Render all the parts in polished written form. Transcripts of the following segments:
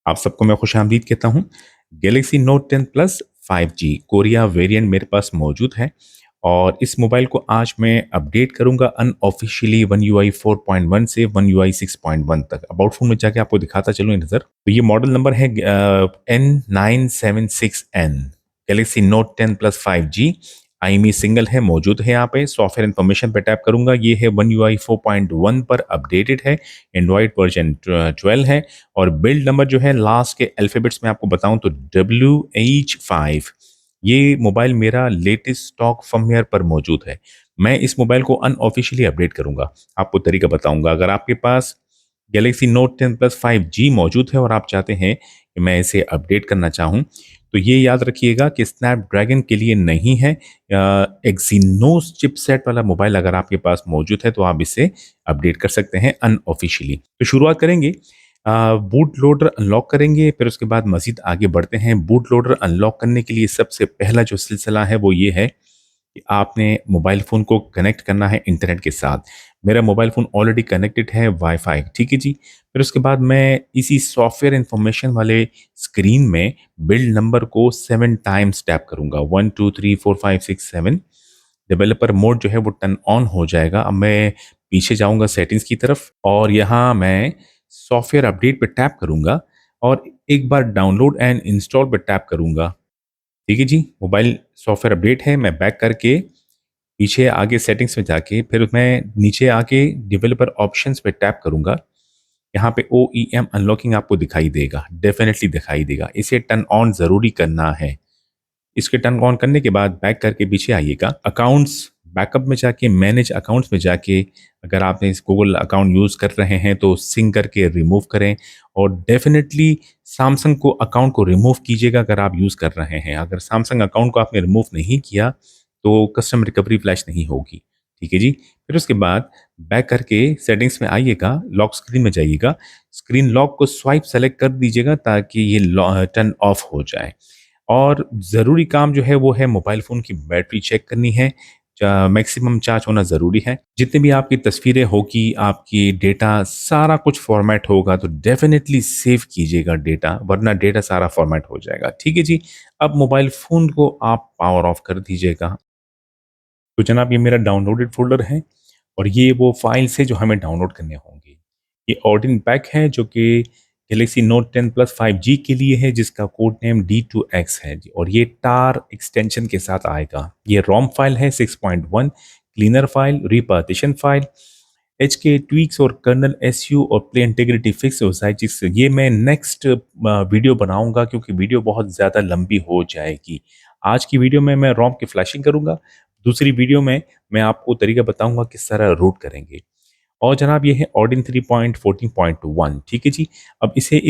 आप सबको मैं खुशामदीद कहता हूँ। Galaxy note 10 plus 5G Korea variant मेरे पास मौजूद है और इस मोबाइल को आज मैं अपडेट करूंगा अनऑफिशियली वन UI 4.1 से वन UI 6.1 तक। अबाउट फोन में जाके आपको दिखाता चलूँ नज़र। तो ये मॉडल नंबर है N976N Galaxy note 10 plus 5G। IMEI single है, मौजूद है यहाँ पे। सॉफ्टवेयर इन्फॉर्मेशन पे टैप करूंगा, ये है वन UI 4.1 पर अपडेटेड है। एंड्रॉयड वर्जन 12 है और बिल्ड नंबर जो है लास्ट के अल्फाबेट्स में आपको बताऊं तो WH5। ये मोबाइल मेरा लेटेस्ट स्टॉक फर्मवेयर पर मौजूद है। मैं इस मोबाइल को अनऑफिशियली अपडेट करूंगा, आपको तरीका बताऊंगा। अगर आपके पास गैलेक्सी नोट 10 प्लस 5G मौजूद है और आप चाहते हैं कि मैं इसे अपडेट करना चाहूँ, तो ये याद रखिएगा कि स्नैपड्रैगन के लिए नहीं है। एक्सीनोस चिपसेट वाला मोबाइल अगर आपके पास मौजूद है तो आप इसे अपडेट कर सकते हैं अनऑफिशियली। तो शुरुआत करेंगे, बूट लोडर अनलॉक करेंगे, फिर उसके बाद मज़ीद आगे बढ़ते हैं। बूट लोडर अनलॉक करने के लिए सबसे पहला जो सिलसिला है वो ये है कि आपने मोबाइल फ़ोन को कनेक्ट करना है इंटरनेट के साथ। मेरा मोबाइल फ़ोन ऑलरेडी कनेक्टेड है वाईफाई, ठीक है जी। फिर उसके बाद मैं इसी सॉफ्टवेयर इंफॉर्मेशन वाले स्क्रीन में बिल्ड नंबर को 7 टाइम्स टैप करूंगा, 1 2 3 4 5 6 7। डेवलपर मोड जो है वो टर्न ऑन हो जाएगा। अब मैं पीछे जाऊंगा सेटिंग्स की तरफ और यहाँ मैं सॉफ्टवेयर अपडेट पे टैप करूंगा और एक बार डाउनलोड एंड इंस्टॉल पे टैप करूंगा। ठीक है जी, मोबाइल सॉफ्टवेयर अपडेट है। मैं बैक करके पीछे आगे सेटिंग्स में जाके फिर मैं नीचे आके डेवलपर ऑप्शंस पे टैप करूंगा। यहाँ पे OEM अनलॉकिंग आपको दिखाई देगा, डेफिनेटली दिखाई देगा। इसे टर्न ऑन ज़रूरी करना है। इसके टर्न ऑन करने के बाद बैक करके पीछे आइएगा, अकाउंट्स बैकअप में जाके मैनेज अकाउंट्स में जाके अगर आपने इस गूगल अकाउंट यूज़ कर रहे हैं तो सिंक करके रिमूव करें और डेफिनेटली सैमसंग को अकाउंट को रिमूव कीजिएगा अगर आप यूज़ कर रहे हैं। अगर सैमसंग अकाउंट को आपने रिमूव नहीं किया तो कस्टम रिकवरी फ्लैश नहीं होगी। ठीक है जी। फिर उसके बाद बैक करके सेटिंग्स में आइएगा, लॉक स्क्रीन में जाइएगा, स्क्रीन लॉक को स्वाइप सेलेक्ट कर दीजिएगा ताकि ये टर्न ऑफ हो जाए। और ज़रूरी काम जो है वो है मोबाइल फ़ोन की बैटरी चेक करनी है। मैक्सिमम चार्ज होना ज़रूरी है। जितनी भी आपकी तस्वीरें होगी, आपकी डेटा सारा कुछ फॉर्मेट होगा तो डेफ़िनेटली सेव कीजिएगा डेटा, वरना डेटा सारा फॉर्मेट हो जाएगा। ठीक है जी। अब मोबाइल फ़ोन को आप पावर ऑफ कर दीजिएगा। तो जनाब ये मेरा डाउनलोडेड फ़ोल्डर है और ये वो फाइल्स है जो हमें डाउनलोड करने होंगे। ये ऑर्डिन पैक है जो कि गैलेक्सी नोट 10 प्लस 5G के लिए है, जिसका कोड नेम D2X है जी, और ये टार एक्सटेंशन के साथ आएगा। ये रोम फाइल है 6.1, क्लीनर फाइल, रिपार्टीशन फाइल, एच के ट्वीक्स और कर्नल SU और प्ले इंटीग्रिटी फिक्स और साइजिस। ये मैं नेक्स्ट वीडियो बनाऊंगा क्योंकि वीडियो बहुत ज़्यादा लंबी हो जाएगी। आज की वीडियो में मैं रोम की फ्लैशिंग करूंगा, दूसरी वीडियो में मैं आपको तरीका बताऊंगा किस तरह रूट करेंगे। और जनाब ये है ऑर्डिन 3.14.1। ठीक है जी। अब इसे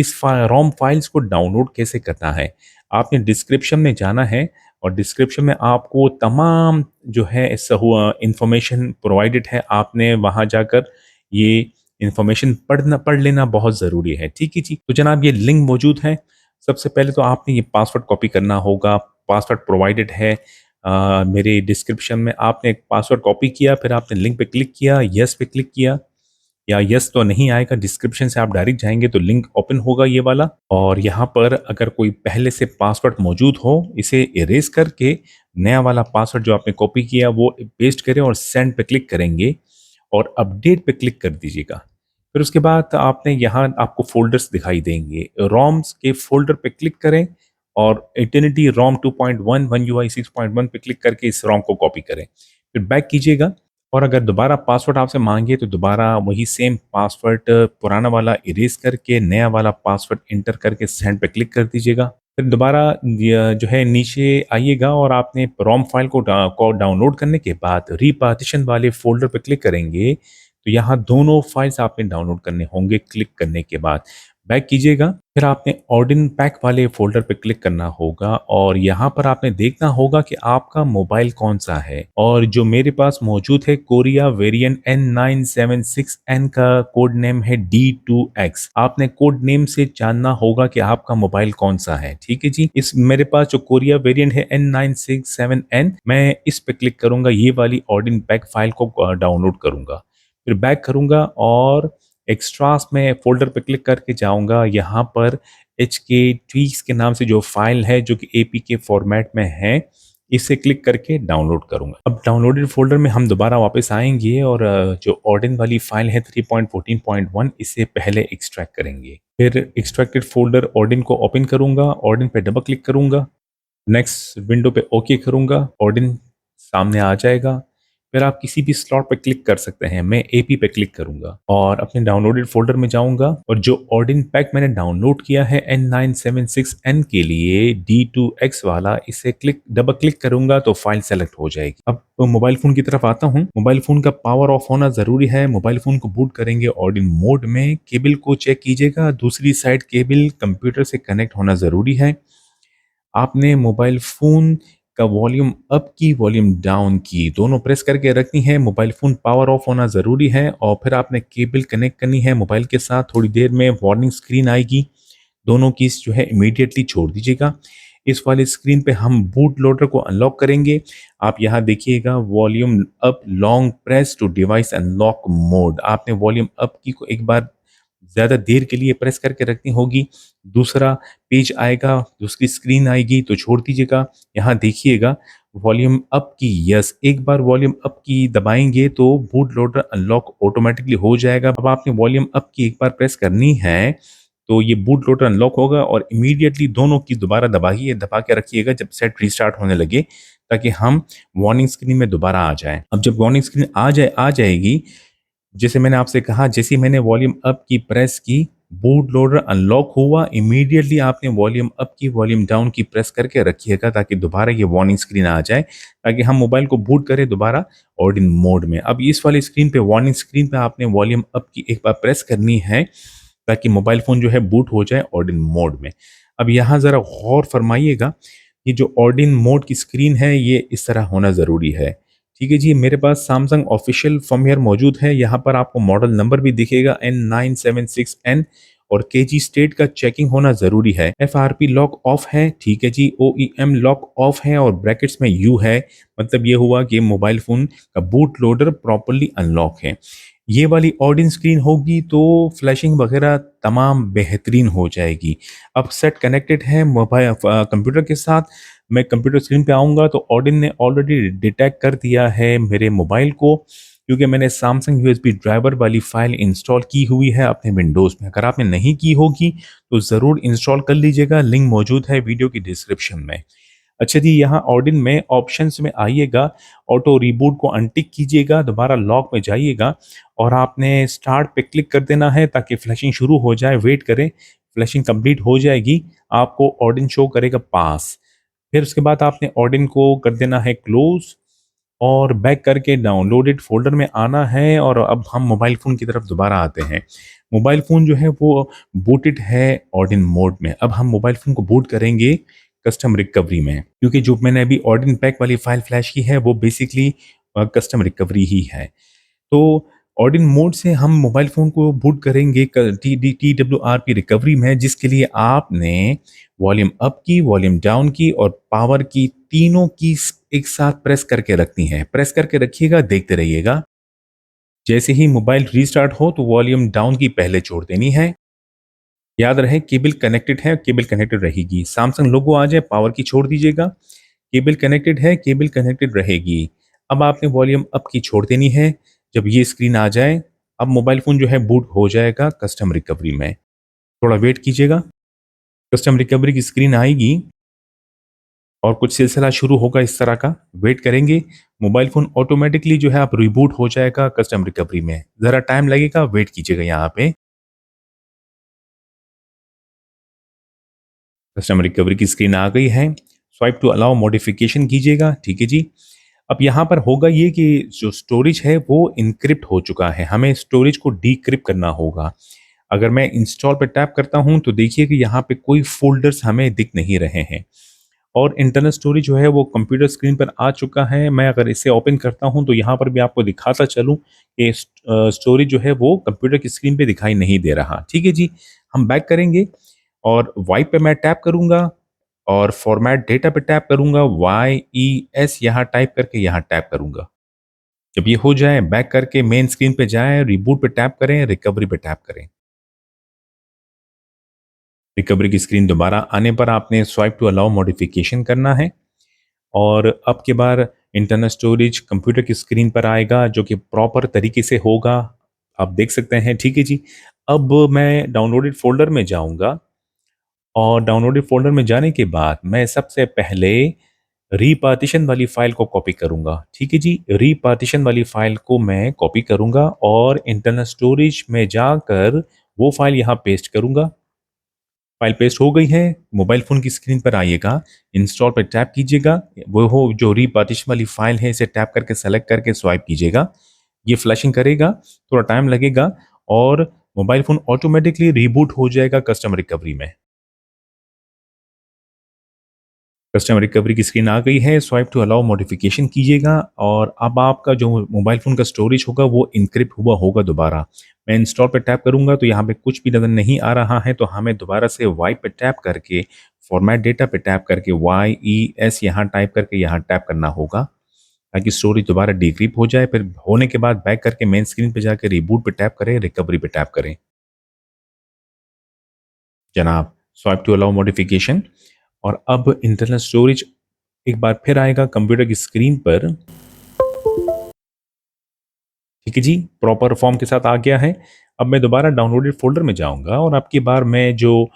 रोम फाइल्स को डाउनलोड कैसे करना है, आपने डिस्क्रिप्शन में जाना है और डिस्क्रिप्शन में आपको तमाम जो है इंफॉर्मेशन प्रोवाइडेड है। आपने वहाँ जाकर ये इंफॉर्मेशन पढ़ लेना बहुत ज़रूरी है। ठीक है जी। तो जनाब ये लिंक मौजूद है। सबसे पहले तो आपने ये पासवर्ड कॉपी करना होगा। पासवर्ड प्रोवाइडेड है मेरे डिस्क्रिप्शन में। आपने एक पासवर्ड कॉपी किया, फिर आपने लिंक पे क्लिक किया, यस पे क्लिक किया, या यस तो नहीं आएगा, डिस्क्रिप्शन से आप डायरेक्ट जाएंगे तो लिंक ओपन होगा ये वाला। और यहाँ पर अगर कोई पहले से पासवर्ड मौजूद हो, इसे इरेज करके नया वाला पासवर्ड जो आपने कॉपी किया वो पेस्ट करें और सेंड पे क्लिक करेंगे और अपडेट पे क्लिक कर दीजिएगा। फिर उसके बाद आपने यहाँ आपको फोल्डर्स दिखाई देंगे, रोम्स के फोल्डर पे क्लिक करें और इटर्निटी रोम 2.1 वन UI 6.1 पे क्लिक करके इस रोम को कॉपी करें। फिर बैक कीजिएगा और अगर दोबारा पासवर्ड आपसे मांगे तो दोबारा वही सेम पासवर्ड पुराना वाला इरेज करके नया वाला पासवर्ड इंटर करके सेंड पे क्लिक कर दीजिएगा। फिर दोबारा जो है नीचे आइएगा और आपने रोम फाइल को डाउनलोड करने के बाद रीपार्टीशन वाले फोल्डर पे क्लिक करेंगे तो यहाँ दोनों फाइल्स आपने डाउनलोड करने होंगे। क्लिक करने के बाद बैक कीजिएगा, फिर आपने ऑर्डिन पैक वाले फोल्डर पे क्लिक करना होगा और यहाँ पर आपने देखना होगा कि आपका मोबाइल कौन सा है। और जो मेरे पास मौजूद है कोरिया वेरिएंट N976N का कोड नेम है D2X। आपने कोड नेम से जानना होगा कि आपका मोबाइल कौन सा है। ठीक है जी। इस मेरे पास जो कोरिया वेरिएंट है N967N, मैं इस पे क्लिक करूंगा, ये वाली ऑर्डिन पैक फाइल को डाउनलोड करूंगा। फिर बैक करूंगा और एक्स्ट्रास में फोल्डर पे क्लिक करके जाऊंगा, यहाँ पर HK ट्वीक्स के नाम से जो फाइल है जो कि APK फॉर्मेट में है, इसे क्लिक करके डाउनलोड करूंगा। अब डाउनलोडेड फोल्डर में हम दोबारा वापस आएंगे और जो ऑर्डिन वाली फाइल है 3.14.1 इसे पहले एक्सट्रैक्ट करेंगे। फिर एक्सट्रैक्टेड फोल्डर ऑर्डिन को ओपन करूंगा, ऑर्डिन पे डबल क्लिक करूंगा, नेक्स्ट विंडो पे ओके करूंगा, ऑर्डिन सामने आ जाएगा। फिर आप किसी भी स्लॉट पे क्लिक कर सकते हैं। मैं AP पे क्लिक करूंगा और अपने डाउनलोडेड फोल्डर में जाऊंगा और जो ऑर्डिन पैक मैंने डाउनलोड किया है N976N के लिए D2X वाला, इसे डबल क्लिक करूंगा तो फाइल सेलेक्ट हो जाएगी। अब मोबाइल फोन की तरफ आता हूं। मोबाइल फोन का पावर ऑफ होना जरूरी है। मोबाइल फोन को बूट करेंगे ऑर्डिन मोड में। केबल को चेक कीजिएगा, दूसरी साइड केबल कंप्यूटर से कनेक्ट होना जरूरी है। आपने मोबाइल फ़ोन का वॉल्यूम अप की, वॉल्यूम डाउन की दोनों प्रेस करके रखनी है। मोबाइल फ़ोन पावर ऑफ होना ज़रूरी है और फिर आपने केबल कनेक्ट करनी है मोबाइल के साथ। थोड़ी देर में वार्निंग स्क्रीन आएगी, दोनों कीज़ जो है इमीडिएटली छोड़ दीजिएगा। इस वाली स्क्रीन पे हम बूट लोडर को अनलॉक करेंगे। आप यहाँ देखिएगा, volume up long press to device unlock mode. आपने वॉल्यूम अप की को एक बार ज़्यादा देर के लिए प्रेस करके रखनी होगी। दूसरा पेज आएगा, दूसरी स्क्रीन आएगी तो छोड़ दीजिएगा। यहाँ देखिएगा वॉल्यूम अप की, यस, एक बार वॉल्यूम अप की दबाएंगे तो बूट लोडर अनलॉक ऑटोमेटिकली हो जाएगा। अब आपने वॉल्यूम अप की एक बार प्रेस करनी है तो ये बूट लोडर अनलॉक होगा और इमीडिएटली दोनों की दोबारा दबाइए, दबा के रखिएगा जब सेट रीस्टार्ट होने लगे, ताकि हम वार्निंग स्क्रीन में दोबारा आ जाए। अब जब वार्निंग स्क्रीन आ जाएगी, जैसे मैंने आपसे कहा, जैसे ही मैंने वॉल्यूम अप की प्रेस की, बूट लोडर अनलॉक हुआ। इमीडिएटली आपने वॉल्यूम अप की, वॉल्यूम डाउन की प्रेस करके रखिएगा ताकि दोबारा ये वार्निंग स्क्रीन आ जाए, ताकि हम मोबाइल को बूट करें दोबारा ऑर्डिन मोड में। अब इस वाली स्क्रीन पे, वार्निंग स्क्रीन पे आपने वॉल्यूम अप की एक बार प्रेस करनी है ताकि मोबाइल फ़ोन जो है बूट हो जाए ऑर्डिन मोड में। अब यहाँ ज़रा गौर फरमाइएगा, ये जो ऑर्डिन मोड की स्क्रीन है ये इस तरह होना ज़रूरी है। ठीक है जी, मेरे पास सैमसंग ऑफिशियल फर्मवेयर मौजूद है। यहाँ पर आपको मॉडल नंबर भी दिखेगा N976N और केजी स्टेट का चेकिंग होना ज़रूरी है। FRP लॉक ऑफ है, ठीक है जी। OEM लॉक ऑफ है और ब्रैकेट्स में U है, मतलब ये हुआ कि मोबाइल फ़ोन का बूट लोडर प्रॉपरली अनलॉक है। ये वाली ऑडिन स्क्रीन होगी तो फ्लैशिंग वगैरह तमाम बेहतरीन हो जाएगी। अब सेट कनेक्टेड है मोबाइल कंप्यूटर के साथ। मैं कंप्यूटर स्क्रीन पे आऊँगा तो ऑडिन ने ऑलरेडी डिटेक्ट कर दिया है मेरे मोबाइल को, क्योंकि मैंने सैमसंग USB ड्राइवर वाली फ़ाइल इंस्टॉल की हुई है अपने विंडोज़ में। अगर आपने नहीं की होगी तो ज़रूर इंस्टॉल कर लीजिएगा, लिंक मौजूद है वीडियो की डिस्क्रिप्शन में। अच्छा जी, यहाँ ऑडिन में ऑप्शंस में आइएगा, ऑटो रिबूट को अनटिक कीजिएगा, दोबारा लॉक में जाइएगा और आपने स्टार्ट पे क्लिक कर देना है ताकि फ्लैशिंग शुरू हो जाए। वेट करें, फ्लैशिंग कंप्लीट हो जाएगी, आपको ऑडिन शो करेगा पास। फिर उसके बाद आपने ऑडिन को कर देना है क्लोज और बैक करके डाउनलोडेड फोल्डर में आना है। और अब हम मोबाइल फ़ोन की तरफ दोबारा आते हैं। मोबाइल फ़ोन जो है वो बूटेड है ऑर्डिन मोड में। अब हम मोबाइल फ़ोन को बूट करेंगे कस्टम रिकवरी में, क्योंकि जो मैंने अभी ऑर्डिन पैक वाली फाइल फ्लैश की है वो बेसिकली कस्टम रिकवरी ही है। तो ऑर्डिन मोड से हम मोबाइल फ़ोन को बूट करेंगे TWRP रिकवरी में, जिसके लिए आपने वॉल्यूम अप की, वॉल्यूम डाउन की और पावर की, तीनों की एक साथ प्रेस करके रखनी है। प्रेस करके रखिएगा, देखते रहिएगा। जैसे ही मोबाइल रीस्टार्ट हो तो वॉल्यूम डाउन की पहले छोड़ देनी है। याद रहे केबल कनेक्टेड है, केबल कनेक्टेड रहेगी। सैमसंग लोगो आ जाए, पावर की छोड़ दीजिएगा। केबल कनेक्टेड है, केबल कनेक्टेड रहेगी। अब आपने वॉल्यूम अप की छोड़ देनी है। जब ये स्क्रीन आ जाए, अब मोबाइल फ़ोन जो है बूट हो जाएगा कस्टम रिकवरी में। थोड़ा वेट कीजिएगा, कस्टम रिकवरी की स्क्रीन आएगी और कुछ सिलसिला शुरू होगा इस तरह का। वेट करेंगे, मोबाइल फ़ोन ऑटोमेटिकली जो है आप रिबूट हो जाएगा कस्टम रिकवरी में। ज़रा टाइम लगेगा, वेट कीजिएगा यहाँ पे। कस्टमर रिकवरी की स्क्रीन आ गई है। स्वाइप टू अलाउ मॉडिफिकेशन कीजिएगा, ठीक है जी। अब यहाँ पर होगा ये कि जो स्टोरेज है वो इनक्रिप्ट हो चुका है, हमें स्टोरेज को डीक्रिप्ट करना होगा। अगर मैं इंस्टॉल पे टैप करता हूँ तो देखिए कि यहाँ पे कोई फोल्डर्स हमें दिख नहीं रहे हैं और इंटरनल स्टोरेज जो है वो कंप्यूटर स्क्रीन पर आ चुका है। मैं अगर इसे ओपन करता हूँ तो यहाँ पर भी आपको दिखाता चलूँ कि स्टोरेज जो है वो कंप्यूटर की स्क्रीन पे दिखाई नहीं दे रहा। ठीक है जी, हम बैक करेंगे और वाइप पे मैं टैप करूंगा और फॉर्मेट डेटा पे टैप करूंगा, YES यहाँ टाइप करके यहाँ टैप करूंगा। जब ये हो जाए, बैक करके मेन स्क्रीन पे जाएं, रिबूट पे टैप करें, रिकवरी पे टैप करें। रिकवरी की स्क्रीन दोबारा आने पर आपने स्वाइप टू अलाउ मॉडिफिकेशन करना है और अब की बार इंटरनल स्टोरेज कंप्यूटर की स्क्रीन पर आएगा जो कि प्रॉपर तरीके से होगा। आप देख सकते हैं, ठीक है जी। अब मैं डाउनलोडेड फ़ोल्डर में जाऊँगा और डाउनलोडेड फ़ोल्डर में जाने के बाद मैं सबसे पहले रीपार्टीशन वाली फ़ाइल को कॉपी करूँगा, ठीक है जी। रीपार्टीशन वाली फ़ाइल को मैं कॉपी करूँगा और इंटरनल स्टोरेज में जाकर वो फ़ाइल यहाँ पेस्ट करूँगा। फाइल पेस्ट हो गई है, मोबाइल फ़ोन की स्क्रीन पर आइएगा, इंस्टॉल पर टैप कीजिएगा, वो हो जो रीपार्टीशन वाली फ़ाइल है इसे टैप करके सेलेक्ट करके स्वाइप कीजिएगा। ये फ्लैशिंग करेगा, थोड़ा टाइम लगेगा और मोबाइल फ़ोन ऑटोमेटिकली रीबूट हो जाएगा कस्टम रिकवरी में। कस्टम रिकवरी की स्क्रीन आ गई है, स्वाइप टू अलाउ मॉडिफिकेशन कीजिएगा और अब आपका जो मोबाइल फ़ोन का स्टोरेज होगा वो इनक्रिप्ट हुआ होगा दोबारा। मैं इंस्टॉल पे टैप करूँगा तो यहाँ पे कुछ भी नज़र नहीं आ रहा है, तो हमें दोबारा से वाइप पे टैप करके फॉर्मेट डेटा पे टैप करके YES यहाँ टाइप करके यहाँ टैप करना होगा ताकि स्टोरेज दोबारा डिक्रिप्ट हो जाए। फिर होने के बाद बैक करके मेन स्क्रीन पे जाके रिबूट पे टैप करें, रिकवरी पे टैप करें। जनाब, स्वाइप टू अलाउ मॉडिफिकेशन और अब इंटरनल स्टोरेज एक बार फिर आएगा कंप्यूटर की स्क्रीन पर। ठीक है जी, प्रॉपर फॉर्म के साथ आ गया है। अब मैं दोबारा डाउनलोडेड फ़ोल्डर में जाऊँगा और अब की बार मैं जो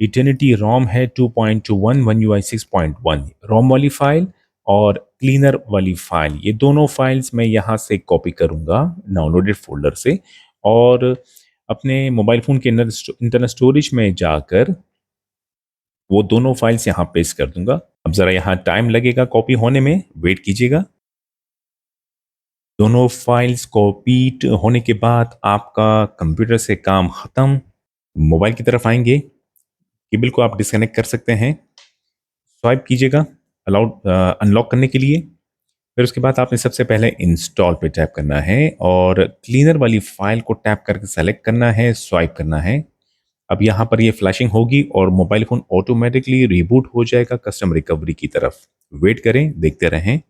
इटर्निटी रोम है 2.21 वन यूआई 6.1 रोम वाली फ़ाइल और क्लीनर वाली फ़ाइल, ये दोनों फ़ाइल्स मैं यहाँ से कॉपी करूँगा डाउनलोडेड फ़ोल्डर से और अपने मोबाइल फ़ोन के अंदर इंटरनल स्टोरेज में जाकर वो दोनों फ़ाइल्स यहाँ पेस्ट कर दूँगा। अब ज़रा यहाँ टाइम लगेगा कॉपी होने में, वेट कीजिएगा। दोनों फाइल्स कॉपीड होने के बाद आपका कंप्यूटर से काम ख़त्म। मोबाइल की तरफ आएंगे, केबल को आप डिस्कनेक्ट कर सकते हैं, स्वाइप कीजिएगा अलाउड अनलॉक करने के लिए। फिर उसके बाद आपने सबसे पहले इंस्टॉल पे टैप करना है और क्लीनर वाली फाइल को टैप करके सेलेक्ट करना है, स्वाइप करना है। अब यहाँ पर ये फ्लैशिंग होगी और मोबाइल फ़ोन ऑटोमेटिकली रिबूट हो जाएगा कस्टम रिकवरी की तरफ। वेट करें, देखते रहें।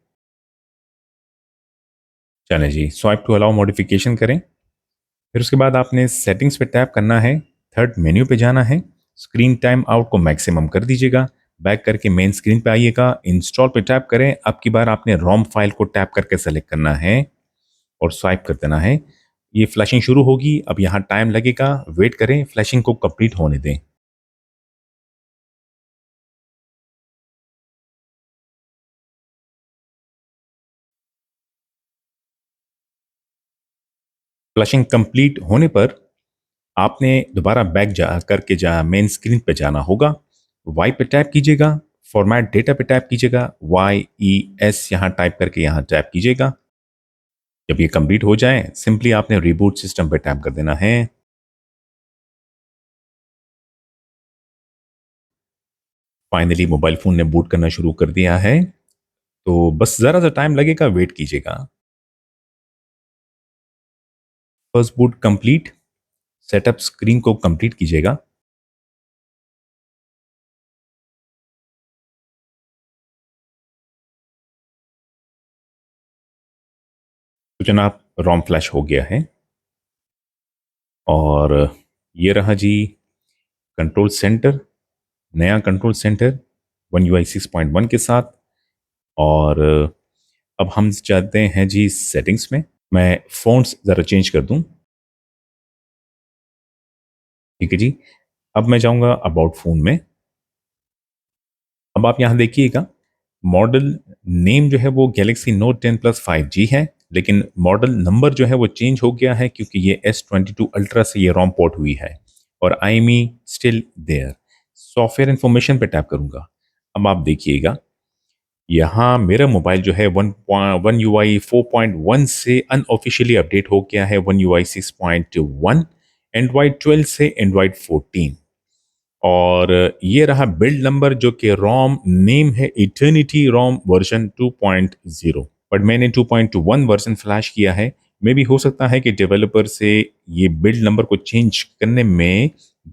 चलें जी, स्वाइप टू अलाउ मॉडिफिकेशन करें। फिर उसके बाद आपने सेटिंग्स पे टैप करना है, थर्ड मेन्यू पे जाना है, स्क्रीन टाइम आउट को मैक्सिमम कर दीजिएगा, बैक करके मेन स्क्रीन पे आइएगा, इंस्टॉल पे टैप करें। अब की बार आपने रोम फाइल को टैप करके सेलेक्ट करना है और स्वाइप कर देना है। ये फ्लैशिंग शुरू होगी, अब यहाँ टाइम लगेगा, वेट करें, फ्लैशिंग को कंप्लीट होने दें। फ्लैशिंग कंप्लीट होने पर आपने दोबारा बैक जा करके मेन स्क्रीन पे जाना होगा, वाई पे टैप कीजिएगा, फॉर्मेट डेटा पे टैप कीजिएगा, YES यहाँ टाइप करके यहाँ टैप कीजिएगा। जब ये कंप्लीट हो जाए सिंपली आपने रिबूट सिस्टम पे टैप कर देना है। फाइनली मोबाइल फ़ोन ने बूट करना शुरू कर दिया है, तो बस ज़रा सा टाइम लगेगा, वेट कीजिएगा। First boot complete, setup screen को कंप्लीट कीजिएगा। तो जनाब रोम फ्लैश हो गया है और ये रहा जी कंट्रोल सेंटर, नया कंट्रोल सेंटर वन UI 6.1 के साथ। और अब हम चाहते हैं जी सेटिंग्स में, मैं फ़ॉन्ट्स ज़रा चेंज कर दूं। ठीक है जी, अब मैं जाऊंगा अबाउट फ़ोन में। अब आप यहाँ देखिएगा, मॉडल नेम जो है वो गैलेक्सी नोट 10 प्लस 5G है, लेकिन मॉडल नंबर जो है वो चेंज हो गया है क्योंकि ये S22 अल्ट्रा से ये रोम पोर्ट हुई है और I am still there. Software information पे टैप करूंगा। अब आप देखिएगा, यहाँ मेरा मोबाइल जो है वन यू आई 4.1 से अनऑफिशियली अपडेट हो गया है वन यू आई 6.1, एंड्रॉयड 12 से एंड्रॉयड 14। और ये रहा बिल्ड नंबर जो कि रोम नेम है इटर्निटी रोम वर्जन 2.0, बट मैंने 2.1 वर्जन फ्लैश किया है। मे भी हो सकता है कि डेवलपर से ये बिल्ड नंबर को चेंज करने में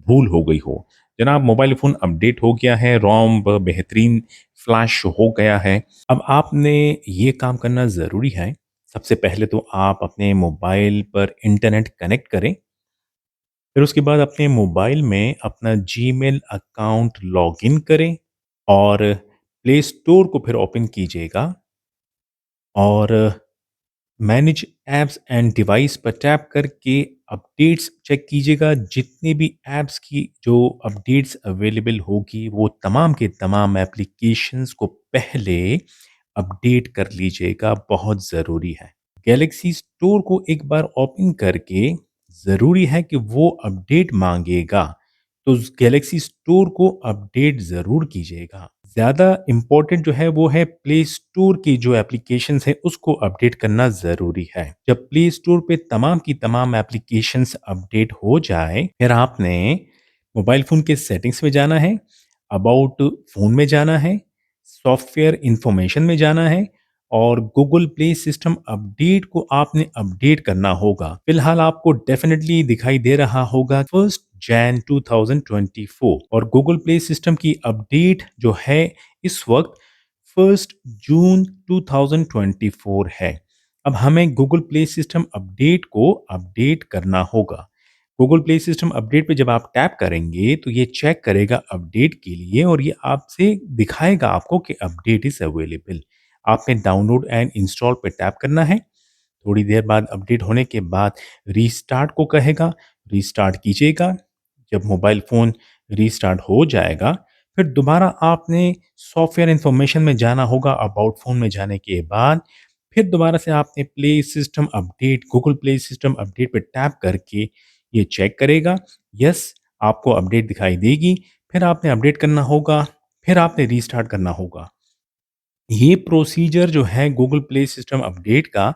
भूल हो गई हो। जनाब मोबाइल फ़ोन अपडेट हो गया है, रोम बेहतरीन फ्लैश हो गया है। अब आपने ये काम करना ज़रूरी है। सबसे पहले तो आप अपने मोबाइल पर इंटरनेट कनेक्ट करें, फिर उसके बाद अपने मोबाइल में अपना जीमेल अकाउंट लॉगिन करें और प्ले स्टोर को फिर ओपन कीजिएगा और मैनेज ऐप्स एंड डिवाइस पर टैप करके अपडेट्स चेक कीजिएगा। जितने भी ऐप्स की जो अपडेट्स अवेलेबल होगी वो तमाम के तमाम एप्लीकेशंस को पहले अपडेट कर लीजिएगा, बहुत ज़रूरी है। गैलेक्सी स्टोर को एक बार ओपन करके ज़रूरी है कि वो अपडेट मांगेगा, तो गैलेक्सी स्टोर को अपडेट ज़रूर कीजिएगा। ज़्यादा इम्पोर्टेंट जो है वो है प्ले स्टोर की जो एप्लीकेशंस है उसको अपडेट करना ज़रूरी है। जब प्ले स्टोर पे तमाम की तमाम एप्लीकेशंस अपडेट हो जाए, फिर आपने मोबाइल फ़ोन के सेटिंग्स में जाना है, अबाउट फ़ोन में जाना है, सॉफ्टवेयर इन्फॉर्मेशन में जाना है और गूगल प्ले सिस्टम अपडेट को आपने अपडेट करना होगा। फिलहाल आपको डेफिनेटली दिखाई दे रहा होगा 1 जैन 2024 और गूगल प्ले सिस्टम की अपडेट जो है इस वक्त 1 जून 2024 है। अब हमें गूगल प्ले सिस्टम अपडेट को अपडेट करना होगा। गूगल प्ले सिस्टम अपडेट पे जब आप टैप करेंगे तो ये चेक करेगा अपडेट के लिए और ये आपसे दिखाएगा आपको कि अपडेट इज़ अवेलेबल। आपने डाउनलोड एंड इंस्टॉल पे टैप करना है। थोड़ी देर बाद अपडेट होने के बाद रीस्टार्ट को कहेगा, रीस्टार्ट कीजिएगा। जब मोबाइल फ़ोन रीस्टार्ट हो जाएगा, फिर दोबारा आपने सॉफ्टवेयर इन्फॉर्मेशन में जाना होगा। अबाउट फ़ोन में जाने के बाद फिर दोबारा से आपने play system update Google play system update पे टैप करके ये चेक करेगा, यस आपको अपडेट दिखाई देगी। फिर आपने अपडेट करना होगा, फिर आपने रीस्टार्ट करना होगा। ये प्रोसीजर जो है गूगल प्ले सिस्टम अपडेट का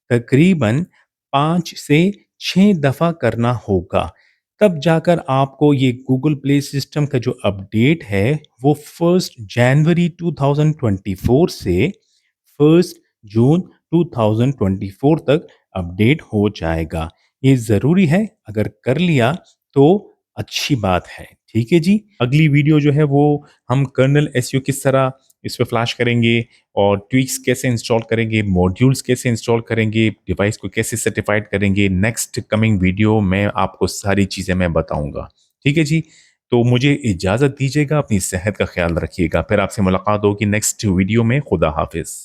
तकरीबन 5 से 6 दफ़ा करना होगा। तब जाकर आपको ये गूगल प्ले सिस्टम का जो अपडेट है वो 1 जनवरी 2024 से 1 जून 2024 तक अपडेट हो जाएगा। ये ज़रूरी है, अगर कर लिया तो अच्छी बात है। ठीक है जी? अगली वीडियो जो है वो हम कर्नेल एसईओ किस तरह इस पे फ्लैश करेंगे और ट्वीक्स कैसे इंस्टॉल करेंगे, मॉड्यूल्स कैसे इंस्टॉल करेंगे, डिवाइस को कैसे सर्टिफाइड करेंगे, नेक्स्ट कमिंग वीडियो में आपको सारी चीज़ें मैं बताऊँगा। ठीक है जी? तो मुझे इजाज़त दीजिएगा, अपनी सेहत का ख़्याल रखिएगा। फिर आपसे मुलाकात होगी नेक्स्ट वीडियो में। खुदा हाफ़िज़।